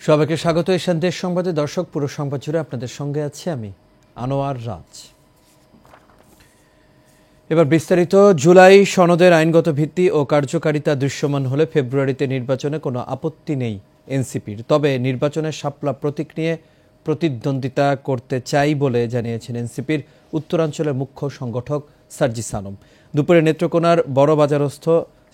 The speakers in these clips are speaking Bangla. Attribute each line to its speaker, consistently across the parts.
Speaker 1: সবাইকে স্বাগত এশিয়ান দেশ সংবাদে। দর্শক, পুরো সংবাদ জুড়ে আপনাদের সঙ্গে আছি আমি আনোয়ার রাজ। এবার বিস্তারিত। জুলাই সনদের আইনগত ভিত্তি ও কার্যকারিতা দৃশ্যমান হলে ফেব্রুয়ারিতে নির্বাচনে কোনো আপত্তি নেই এনসিপির। তবে নির্বাচনের শাপলা প্রতীক নিয়ে প্রতিদ্বন্দ্বিতা করতে চাই বলে জানিয়েছেন এনসিপির উত্তরাঞ্চলের মুখ্য সংগঠক সার্জিস আলম। দুপুরে নেত্রকোনার বড়বাজারস্থ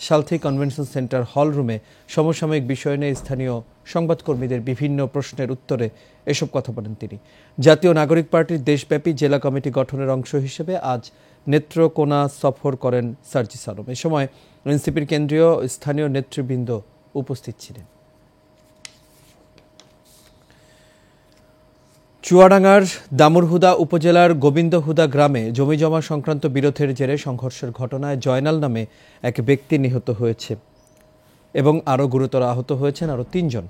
Speaker 1: সালথি কনভেনশন সেন্টার হল রুমে সমসাময়িক বিষয় নিয়ে স্থানীয় সংবাদকর্মীদের বিভিন্ন প্রশ্নের উত্তরে এসব কথা বলেন তিনি। জাতীয় নাগরিক পার্টির দেশব্যাপী জেলা কমিটি গঠনের অংশ হিসেবে আজ নেত্রকোনা সফর করেন সার্জিস আলম। এ সময় এনসিপির কেন্দ্রীয় স্থানীয় নেতৃবৃন্দ উপস্থিত ছিলেন। চুয়াডাঙ্গার দামুরহুদা উপজেলার গোবিন্দহুদা গ্রামে জমিজমা সংক্রান্ত বিরোধের জেরে সংঘর্ষের ঘটনায় জয়নাল নামে এক ব্যক্তি নিহত হয়েছে এবং আরও গুরুতর আহত হয়েছেন আরও ৩ জন।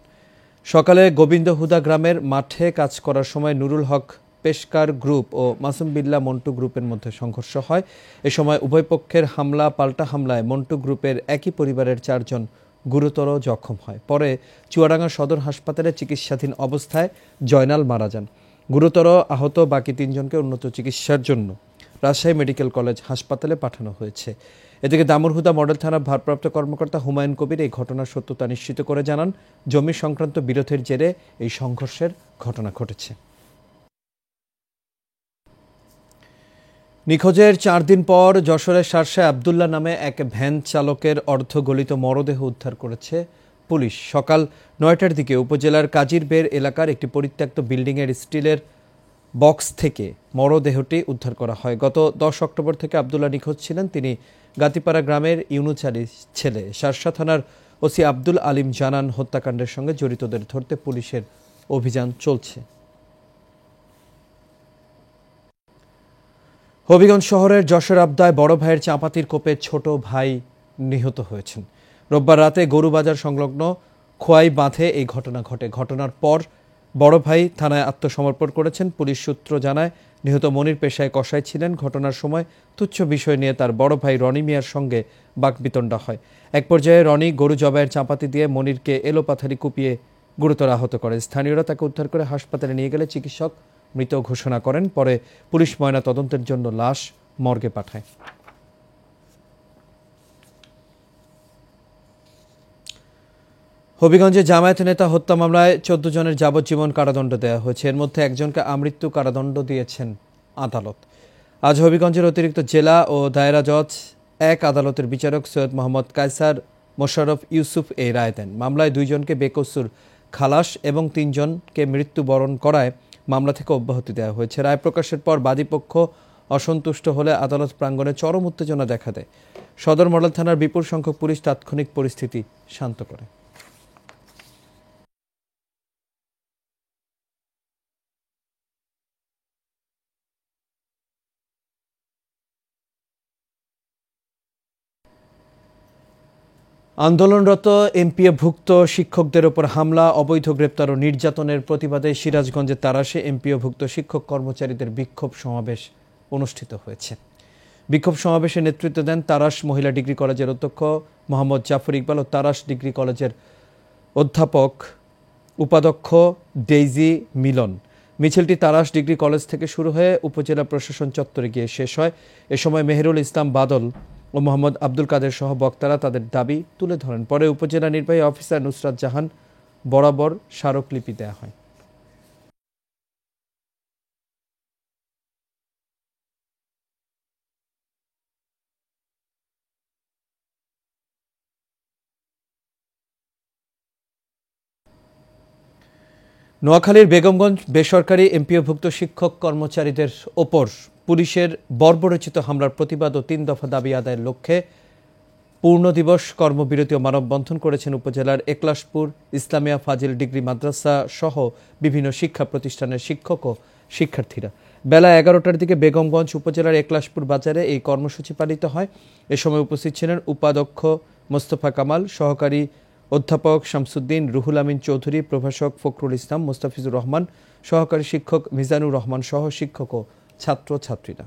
Speaker 1: সকালে গোবিন্দহুদা গ্রামের মাঠে কাজ করার সময় নুরুল হক পেশকার গ্রুপ ও মাসুম বিল্লাহ মন্টু গ্রুপের মধ্যে সংঘর্ষ হয়। এ সময় উভয় পক্ষের হামলা পাল্টা হামলায় মন্টু গ্রুপের একই পরিবারের 4 জন গুরুতর জখম হয়। পরে চুয়াডাঙ্গা সদর হাসপাতালে চিকিৎসাধীন অবস্থায় জয়নাল মারা যান। গুরুতর আহত বাকি 3 জনকে উন্নত চিকিৎসার জন্য রাজশাহী মেডিকেল কলেজ হাসপাতালে পাঠানো হয়েছে। এদিকে দামুরহুদা মডেল থানার ভারপ্রাপ্ত কর্মকর্তা হুমায়ুন কবির এই ঘটনার সত্যতা নিশ্চিত করে জানান, জমি সংক্রান্ত বিরোধের জেরে এই সংঘর্ষের ঘটনা ঘটেছে। নিখোঁজের 4 দিন পর যশোরের শার্শায় আবদুল্লাহ নামে এক ভ্যান চালকের অর্ধগলিত মরদেহ উদ্ধার করেছে পুলিশ। সকাল 9টার দিকে উপজেলার কাজিরবের এলাকার একটি পরিত্যক্ত বিল্ডিংয়ের স্টিলের বক্স থেকে মরদেহটি উদ্ধার করা হয়। গত 10 অক্টোবর থেকে আবদুল্লাহ নিখোঁজ ছিলেন। তিনি গাতিপাড়া গ্রামের ইউনুস আলীর ছেলে। শার্শা থানার ওসি আব্দুল আলিম জানান, হত্যাকাণ্ডের সঙ্গে জড়িতদের ধরতে পুলিশের অভিযান চলছে। হবিগঞ্জ শহরের যশোর আবদায় বড় ভাইয়ের চাপাতির কোপে ছোট ভাই নিহত হয়েছেন। রোববার রাতে গরুবাজার সংলগ্ন খোয়াই বাঁধে এই ঘটনা ঘটে। ঘটনার পর বড় ভাই থানায় আত্মসমর্পণ করেছেন। পুলিশ সূত্র জানায়, নিহত মনির পেশায় কসাই ছিলেন। ঘটনার সময় তুচ্ছ বিষয় নিয়ে তার বড় ভাই রনি মিয়ার সঙ্গে বাকবিতণ্ডা হয়। এক পর্যায়ে রনি গরু জবাইয়ের চাপাতি দিয়ে মনিরকে এলোপাথারি কুপিয়ে গুরুতর আহত করে। স্থানীয়রা তাকে উদ্ধার করে হাসপাতালে নিয়ে গেলে চিকিৎসক মৃত ঘোষণা করেন। পরে পুলিশ ময়না তদন্তের জন্য লাশ মর্গে পাঠায়। হবিগঞ্জে জামায়াত নেতা হত্যা মামলায় 14 জনের যাবজ্জীবন কারাদণ্ড দেওয়া হয়েছে। এর মধ্যে একজনকে আমৃত্যু কারাদণ্ড দিয়েছেন আদালত। আজ হবিগঞ্জের অতিরিক্ত জেলা ও দায়রা জজ 1 আদালতের বিচারক সৈয়দ মোহাম্মদ কায়সার মোশাররফ ইউসুফ এই রায় দেন। মামলায় 2 জনকে বেকসুর খালাস এবং 3 জনকে মৃত্যুবরণ করায় মামলা থেকে অব্যাহতি দেওয়া হয়েছে। রায় প্রকাশের পর বাদীপক্ষ অসন্তুষ্ট হলে আদালত প্রাঙ্গণে চরম উত্তেজনা দেখা দেয়। সদর মডেল থানার বিপুল সংখ্যক পুলিশ তাৎক্ষণিক পরিস্থিতি শান্ত করে। আন্দোলনরত এমপিওভুক্ত শিক্ষকদের ওপর হামলা, অবৈধ গ্রেপ্তার ও নির্যাতনের প্রতিবাদে সিরাজগঞ্জের তারাশে এমপিওভুক্ত শিক্ষক কর্মচারীদের বিক্ষোভ সমাবেশ অনুষ্ঠিত হয়েছে। বিক্ষোভ সমাবেশে নেতৃত্ব দেন তারাশ মহিলা ডিগ্রি কলেজের অধ্যক্ষ মোহাম্মদ জাফর ইকবাল ও তারাশ ডিগ্রি কলেজের উপাধ্যক্ষ ডেইজি মিলন। মিছিলটি তারাশ ডিগ্রি কলেজ থেকে শুরু হয়ে উপজেলা প্রশাসন চত্বরে গিয়ে শেষ হয়। এ সময় মেহেরুল ইসলাম বাদল ও মোহাম্মদ আব্দুল কাদের সহ বক্তারা তাদের দাবি তুলে ধরেন। পরে উপজেলা নির্বাহী অফিসার নুসরাত জাহান বরাবর স্মারকলিপি দেওয়া হয়। নোয়াখালীর বেগমগঞ্জ বেসরকারি এমপিওভুক্ত শিক্ষক কর্মচারীদের ওপর পুলিশের বর্বরোচিত হামলার প্রতিবাদ ও 3 দফা দাবি আদায়ের লক্ষ্যে পূর্ণ দিবস কর্মবিরতি ও মানববন্ধন করেছেন উপজেলার একলাশপুর ইসলামিয়া ফাজিল ডিগ্রি মাদ্রাসা সহ বিভিন্ন শিক্ষা প্রতিষ্ঠানের শিক্ষক ও শিক্ষার্থীরা। বেলা 11টার দিকে বেগমগঞ্জ উপজেলার একলাশপুর বাজারে এই কর্মসূচি পালিত হয়। এ সময় উপস্থিত ছিলেন উপাধ্যক্ষ মোস্তফা কামাল, সহকারী অধ্যাপক শামসুদ্দিন, রুহুল আমিন চৌধুরী, প্রভাষক ফখরুল ইসলাম, মোস্তাফিজুর রহমান, সহকারী শিক্ষক মিজানুর রহমান সহ শিক্ষক ও ছাত্রছাত্রীরা।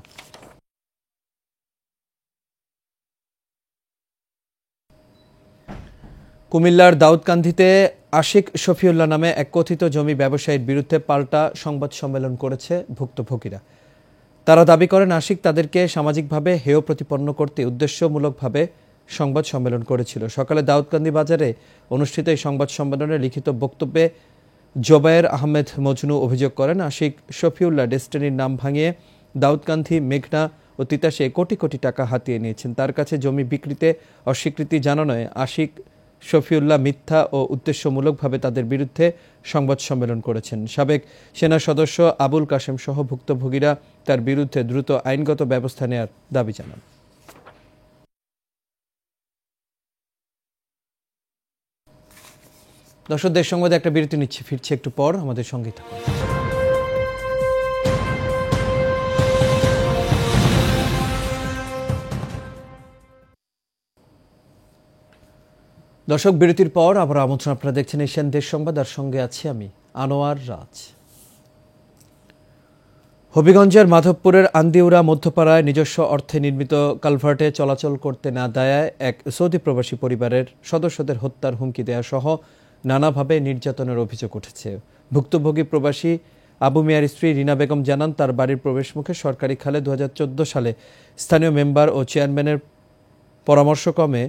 Speaker 1: কুমিল্লার দাউদকান্দিতে আশিক শফিউল্লাহ নামে এক কথিত জমি ব্যবসায়ীর বিরুদ্ধে পাল্টা সংবাদ সম্মেলন করেছে ভুক্তভোগীরা। তারা দাবি করেন আশিক তাদেরকে সামাজিকভাবে হেয় প্রতিপন্ন করতে উদ্দেশ্যমূলকভাবে সংবাদ সম্মেলন করেছিল। সকালে দাউদকান্দি বাজারে অনুষ্ঠিত এই সংবাদ সম্মেলনে লিখিত বক্তব্যে জোবায়ের আহমেদ মজনু অভিযোগ করেন আশিক শফিউল্লাহ ডেস্টিনির নাম ভাঙিয়ে দাউদকান্দি, মেঘনা ও তিতাসে কোটি কোটি টাকা হাতিয়ে নিয়েছেন। তার কাছে জমি বিক্রিতে অস্বীকৃতি জানানোয় আশিক শফিউল্লাহ মিথ্যা ও উদ্দেশ্যমূলকভাবে তাদের বিরুদ্ধে সংবাদ সম্মেলন করেছেন। সাবেক সেনা সদস্য আবুল কাশেম সহ ভুক্তভোগীরা তার বিরুদ্ধে দ্রুত আইনগত ব্যবস্থা নেওয়ার দাবি জানান। দর্শক, দেশ সংবাদে একটা বিরতি নিচ্ছি, ফিরছি একটু পর, আমাদের সঙ্গেই থাকুন। দর্শক, বিরতির পর আবার আমন্ত্রণ, আপনারা দেখছেন এশিয়ান দেশ সংবাদ, আর সঙ্গে আছি আমি আনোয়ার রাজ। হবিগঞ্জের মাধবপুরের আন্দিউরা মধ্যপাড়ায় নিজস্ব অর্থে নির্মিত কালভার্টে চলাচল করতে না দেয়ায় এক সৌদি প্রবাসী পরিবারের সদস্যদের হত্যার হুমকি দেয়া সহ নানাভাবে নির্যাতনের অভিযোগ উঠেছে। ভুক্তভোগী প্রবাসী আবু মিয়ার স্ত্রী রিনা বেগম জানান, তার বাড়ির প্রবেশমুখে সরকারি খালে 2014 সালে স্থানীয় মেম্বার ও চেয়ারম্যানের পরামর্শক্রমে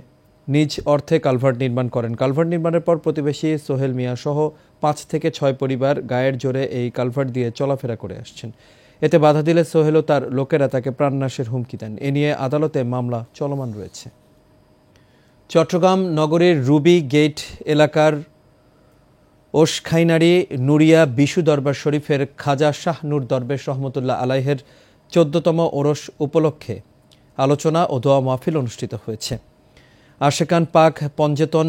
Speaker 1: নিজ অর্থে কালভার্ট নির্মাণ করেন। কালভার্ট নির্মাণের পর প্রতিবেশী সোহেল মিয়া সহ 5 থেকে 6 পরিবার গায়ের জোরে এই কালভার্ট দিয়ে চলাফেরা করে আসছেন। এতে বাধা দিলে সোহেল ও তার লোকেরা তাকে প্রাণনাশের হুমকি দেন। এ নিয়ে আদালতে মামলা চলমান রয়েছে। চট্টগ্রাম নগরীর রুবি গেট এলাকার ওশখাইনারি নুরিয়া বিশু দরবার শরীফের খাজা শাহ নূর দরবেশ রহমতুল্লাহ আলাইহের 14তম ওরস উপলক্ষে আলোচনা ও দোয়া মাহফিল অনুষ্ঠিত হয়েছে। আশেকান পাক পঞ্জেতন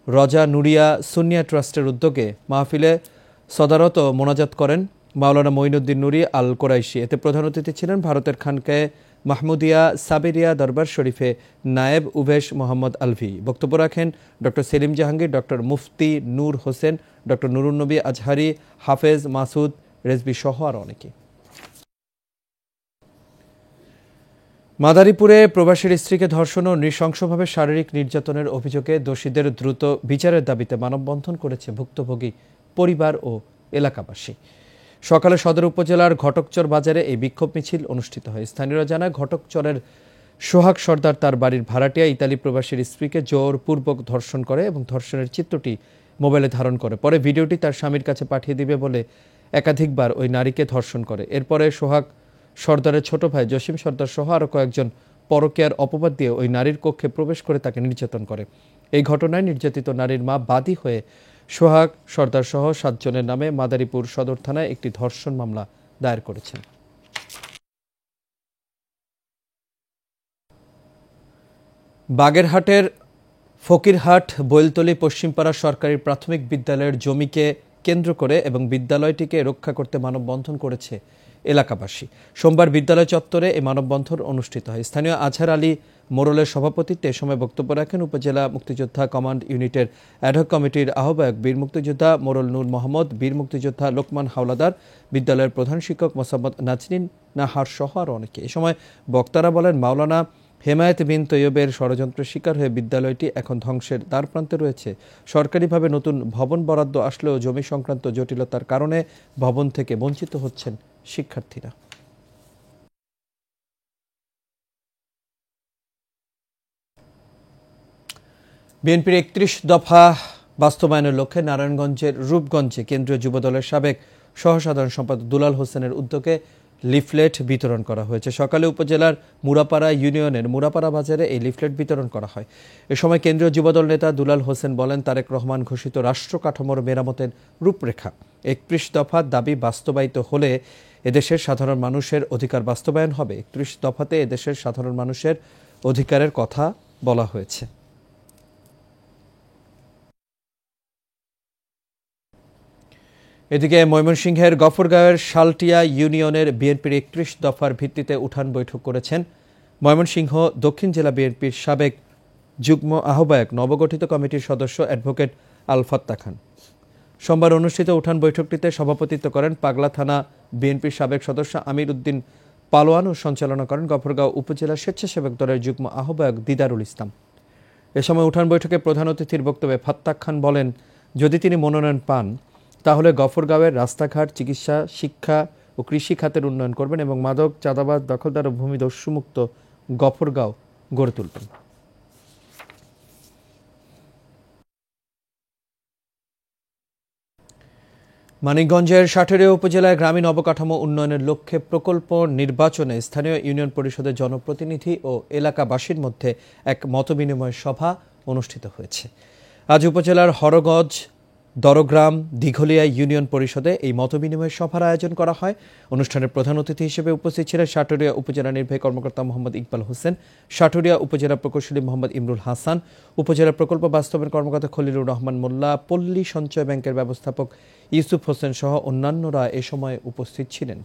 Speaker 1: রজা নুরিয়া সুন্নিয়া ট্রাস্টের উদ্যোগে মাহফিলে সদারত মোনাজাত করেন মাওলানা মঈনুদ্দিন নুরি আল কোরাইশি। এতে প্রধান অতিথি ছিলেন ভারতের খানকায়ে মাহমুদিয়া সাবেরিয়া দরবার শরীফে নায়েব উভেশ মোহাম্মদ আলভি। বক্তব্য রাখেন ডক্টর সেলিম জাহাঙ্গীর, ডক্টর মুফতি নূর হোসেন, ডক্টর নুরুন্নবী আজহারি, হাফেজ মাসুদ রেজবি সহ আর অনেকে। মাদারীপুরে প্রবাসীর স্ত্রীকে ধর্ষণ ও নৃশংসভাবে শারীরিক নির্যাতনের অভিযোগে দোষীদের দ্রুত বিচারের দাবিতে মানববন্ধন করেছে ভুক্তভোগী পরিবার ও এলাকাবাসী। সকালে সদর উপজেলার ঘটকচর বাজারে এই বিক্ষোভ মিছিল অনুষ্ঠিত হয়। স্থানীয়রা জানায়, ঘটকচরের সোহাগ সর্দার তার বাড়ির ভাড়াটিয়া ইতালি প্রবাসীর স্ত্রীকে জোরপূর্বক ধর্ষণ করে এবং ধর্ষণের চিত্রটি মোবাইলে ধারণ করে। পরে ভিডিওটি তার স্বামীর কাছে পাঠিয়ে দিবে বলে একাধিকবার ওই নারীকে ধর্ষণ করে। এরপরে সোহাগ সর্দারের ছোট ভাই জসিম সর্দার সহ আরও কয়েকজন পরকীয়ার অপবাদ দিয়ে ওই নারীর কক্ষে প্রবেশ করে তাকে নির্যাতন করে। এই ঘটনায় নির্যাতিত নারীর মা বাদী হয়ে সোহাগ সর্দার সহ 7 জনের নামে মাদারীপুর সদর থানায় একটি ধর্ষণ মামলা দায়ের করেছেন। বাগেরহাটের ফকিরহাট বৈলতলী পশ্চিমপাড়া সরকারি প্রাথমিক বিদ্যালয়ের জমিকে কেন্দ্র করে এবং বিদ্যালয়টিকে রক্ষা করতে মানববন্ধন করেছে এলাকাবাসী। সোমবার বিদ্যালয় চত্বরে এই মানববন্ধন অনুষ্ঠিত হয়। স্থানীয় আজহার আলী মোরলের সভাপতিত্বে এ সময় বক্তব্য রাখেন উপজেলা মুক্তিযোদ্ধা কমান্ড ইউনিটের অ্যাডহক কমিটির আহ্বায়ক বীর মুক্তিযোদ্ধা মোরল নূর মোহাম্মদ, বীর মুক্তিযোদ্ধা লোকমান হাওলাদার, বিদ্যালয়ের প্রধান শিক্ষক মোসাম্মদ নাজনীন নাহার সহ আরও অনেকে। এ সময় বক্তারা বলেন, মাওলানা হেমায়েত বিন তৈয়বের ষড়যন্ত্রের শিকার হয়ে বিদ্যালয়টি এখন ধ্বংসের দ্বারপ্রান্তে রয়েছে। সরকারিভাবে নতুন ভবন বরাদ্দ আসলেও জমি সংক্রান্ত জটিলতার কারণে ভবন থেকে বঞ্চিত হচ্ছেন শিক্ষার্থীরা। বিএনপির 31 দফা বাস্তবায়নের লক্ষ্যে নারায়ণগঞ্জের রূপগঞ্জে কেন্দ্রীয় যুবদলের সাবেক সহসাধারণ সম্পাদক দুলাল হোসেনের উদ্যোগে লিফলেট বিতরণ করা হয়েছে। সকালে উপজেলার মুরাপাড়া ইউনিয়নের মুরাপাড়া বাজারে এই লিফলেট বিতরণ করা হয়। এ সময় কেন্দ্রীয় যুবদল নেতা দুলাল হোসেন বলেন, তারেক রহমান ঘোষিত রাষ্ট্র কাঠামোর মেরামতের রূপরেখা 31 দফার দাবি বাস্তবায়িত হলে এদেশের সাধারণ মানুষের অধিকার বাস্তবায়ন হবে। 31 দফাতে এদেশের সাধারণ মানুষের অধিকারের কথা বলা হয়েছে। এদিকে ময়মনসিংহের গফরগাঁওয়ের শালটিয়া ইউনিয়নের বিএনপির 31 দফার ভিত্তিতে উঠান বৈঠক করেছেন ময়মনসিংহ দক্ষিণ জেলা বিএনপির সাবেক যুগ্ম আহ্বায়ক নবগঠিত কমিটির সদস্য অ্যাডভোকেট আল ফাত্তা খান। সোমবার অনুষ্ঠিত উঠান বৈঠকটিতে সভাপতিত্ব করেন পাগলা থানা বিএনপির সাবেক সদস্য আমির উদ্দিন পালোয়ান ও সঞ্চালনা করেন গফরগাঁও উপজেলা স্বেচ্ছাসেবক দলের যুগ্ম আহ্বায়ক দিদারুল ইসলাম। এ সময় উঠান বৈঠকে প্রধান অতিথির বক্তব্যে ফাত্তা খান বলেন, যদি তিনি মনোনয়ন পান তাহলে গফরগাঁওয়ের রাস্তাঘাট, চিকিৎসা, শিক্ষা ও কৃষি খাতের উন্নয়ন করবেন এবং মাদক, চাঁদাবাজ, দখলদার ও ভূমিদস্যুমুক্ত গফরগাঁও গড়ে তুলবেন। মানিকগঞ্জের সাটুরিয়া উপজেলায় গ্রামীণ অবকাঠামো উন্নয়নের লক্ষ্যে প্রকল্প নির্বাচনে স্থানীয় ইউনিয়ন পরিষদের জনপ্রতিনিধি ও এলাকাবাসীর মধ্যে এক মতবিনিময় সভা অনুষ্ঠিত হয়েছে। আজ উপজেলার হরগঞ্জ, দরগ্রাম, দিঘলিয়া ইউনিয়ন পরিষদে এই মতবিনিময় সভার আয়োজন করা হয়। অনুষ্ঠানের প্রধান অতিথি হিসেবে উপস্থিত ছিলেন সাটুরিয়া উপজেলা নির্বাহী কর্মকর্তা মোহাম্মদ ইকবাল হোসেন, সাটুরিয়া উপজেলা প্রকৌশলী মোহাম্মদ ইমরুল হাসান, উপজেলা প্রকল্প বাস্তবায়ন কর্মকর্তা খলিলুর রহমান মোল্লা, পল্লী সঞ্চয় ব্যাংকের ব্যবস্থাপক ইউসুফ হোসেন সহ অন্যান্যরা এ সময় উপস্থিত ছিলেন।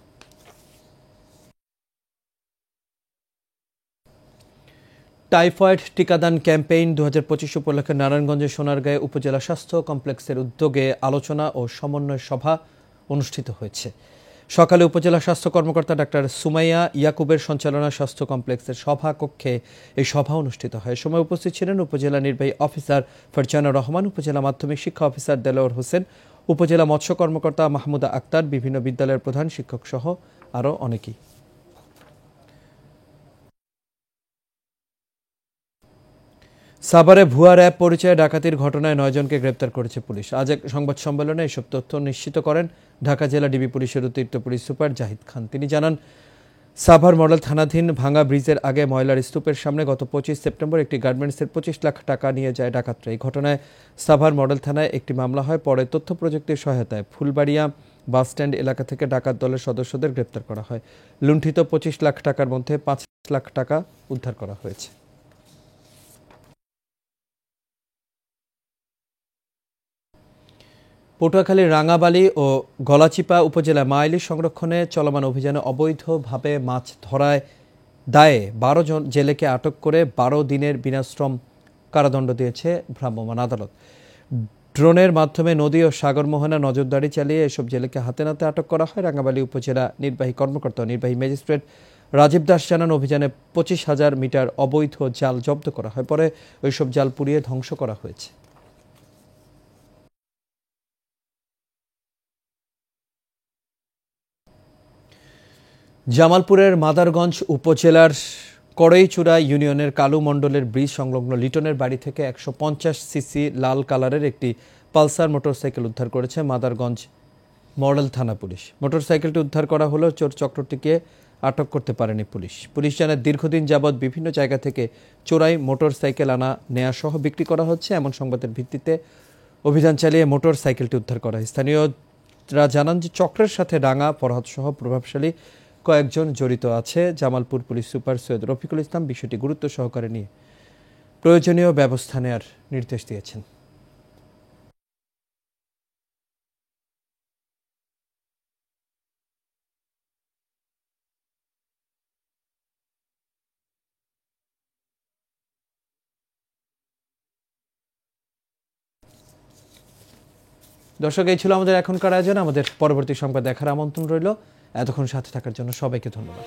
Speaker 1: টাইফয়েড টিকাদান ক্যাম্পেইন 2025 উপলক্ষে নারায়ণগঞ্জের সোনারগাঁয়ে উপজেলা স্বাস্থ্য কমপ্লেক্সের উদ্যোগে আলোচনা ও সমন্বয় সভা অনুষ্ঠিত হয়েছে। সকালে উপজেলা স্বাস্থ্য কর্মকর্তা ডাক্তার সুমাইয়া ইয়াকুবের সঞ্চালনায় স্বাস্থ্য কমপ্লেক্সের সভা কক্ষে এই সভা অনুষ্ঠিত হয়। এ সময় উপস্থিত ছিলেন উপজেলা নির্বাহী অফিসার ফারজানা রহমান, উপজেলা মাধ্যমিক শিক্ষা অফিসার দেলোয়ার হোসেন, উপজেলা মৎস্য কর্মকর্তা মাহমুদা আক্তার, বিভিন্ন বিদ্যালয়ের প্রধান শিক্ষক সহ আরও অনেকেই। সাভারে ভুয়া র্যাব পরিচয়ে ডাকাতির ঘটনায় 9 জনকে গ্রেপ্তার করেছে পুলিশ। আজ এক সংবাদ সম্মেলনে এসব তথ্য নিশ্চিত করেন ঢাকা জেলা ডিবি পুলিশের অতিরিক্ত পুলিশ সুপার জাহিদ খান। তিনি জানান, সাভার মডেল থানাধীন ভাঙা ব্রিজের আগে ময়লার স্তূপের সামনে গত 25 সেপ্টেম্বর একটি গার্মেন্টসের 25 লাখ টাকা নিয়ে যায় ডাকাতরা। এই ঘটনায় সাভার মডেল থানায় একটি মামলা হয়। পরে তথ্য প্রযুক্তির সহায়তায় ফুলবাড়িয়া বাসস্ট্যান্ড এলাকা থেকে ডাকাত দলের সদস্যদের গ্রেপ্তার করা হয়। লুণ্ঠিত 25 লাখ টাকার মধ্যে 5 লাখ টাকা উদ্ধার করা হয়েছে। পটুয়াখালীর রাঙাবালী ও গলাচিপা উপজেলায় মাইলি সংরক্ষণে চলমান অভিযানে অবৈধভাবে মাছ ধরায় দায়ে 12 জন জেলেকে আটক করে 12 দিনের বিনাশ্রম কারাদণ্ড দিয়েছে ভ্রাম্যমাণ আদালত। ড্রোনের মাধ্যমে নদী ও সাগর মোহনা নজরদারি চালিয়ে এসব জেলেকে হাতে নাতে আটক করা হয়। রাঙাবালী উপজেলা নির্বাহী কর্মকর্তা নির্বাহী ম্যাজিস্ট্রেট রাজীব দাস জানান, অভিযানে 25,000 মিটার অবৈধ জাল জব্দ করা হয়। পরে ওইসব জাল পুড়িয়ে ধ্বংস করা হয়েছে। জামালপুরের মাদারগঞ্জ উপজেলার কড়ইচূড়া ইউনিয়নের কালু মণ্ডলের ব্রিজ সংলগ্ন লিটনের বাড়ি থেকে 150 সিসি লাল কালারের একটি পালসার মোটরসাইকেল উদ্ধার করেছে মাদারগঞ্জ মডেল থানা পুলিশ। মোটরসাইকেলটি উদ্ধার করা হলেও চোর চক্রটিকে আটক করতে পারেনি পুলিশ। পুলিশ জানায়, দীর্ঘদিন যাবৎ বিভিন্ন জায়গা থেকে চোরাই মোটরসাইকেল আনা নেয়া সহ বিক্রি করা হচ্ছে। এমন সংবাদের ভিত্তিতে অভিযান চালিয়ে মোটরসাইকেলটি উদ্ধার করা হয়। স্থানীয়রা জানান যে চক্রের সাথে রাঙা, ফরহাদ সহ প্রভাবশালী কয়েকজন জড়িত আছে। জামালপুর পুলিশ সুপার সৈয়দ রফিকুল ইসলাম বিষয়টি গুরুত্ব সহকারে নিয়ে প্রয়োজনীয় ব্যবস্থা নেওয়ার নির্দেশ দিয়েছেন। দর্শক, এই ছিল আমাদের এখনকার আয়োজন। আমাদের পরবর্তী সংবাদ দেখার আমন্ত্রণ রইল। এতক্ষণ সাথে থাকার জন্য সবাইকে ধন্যবাদ।